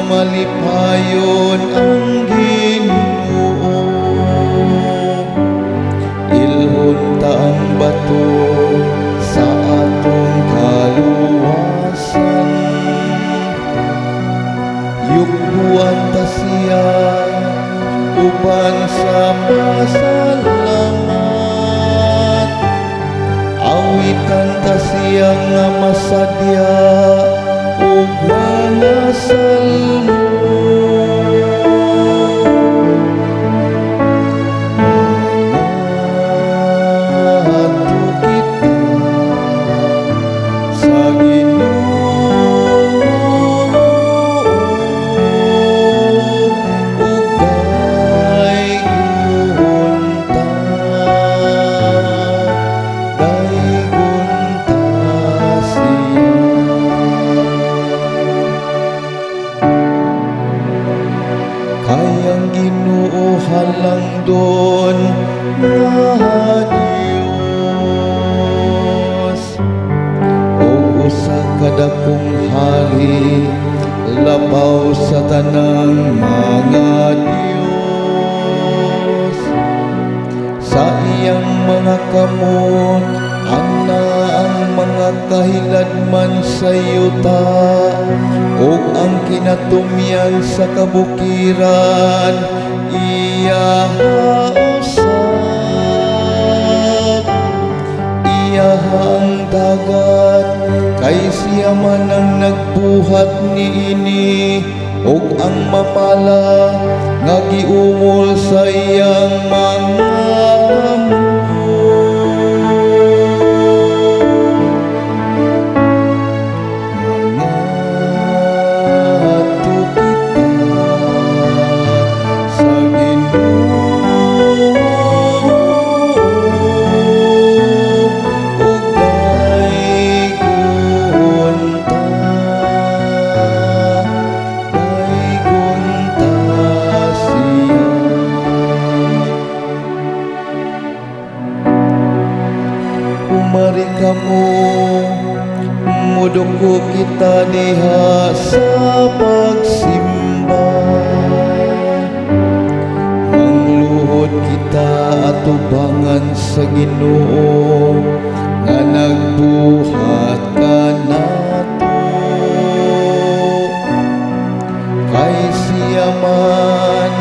malipayon ang Ginoo. Ilhon ta ang bato sa atong kaluwasan. Yukbuan ta siya uban sa pasalamat. Awitan ta siya nga masadya ug mga salmo. Mangadto kita sa Ginoo ug daygon ta siya. Kayang Ginoo halang doon nga Dios, o usa kadakong hari labaw sa tanang mga Dios. Sa iyang mga kamot ana ang mga kahiladman sa yuta ug ang kinatumyan sa kabukiran iya usab. Iyahang dagat kay siya man ang nagbuhat niini ug ang mapala nga giumol sa iyang mga kamot. Mari kamo muduko kita diha sa pagsimba. Mangluhod kita atubangan sa Ginoo nga nagbuhat kanato. Kay siya man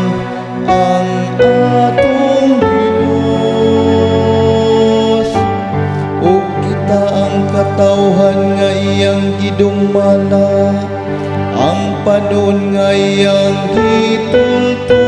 ang atong katawhan nga iyang gidumala, ang panon nga iyang gitultol.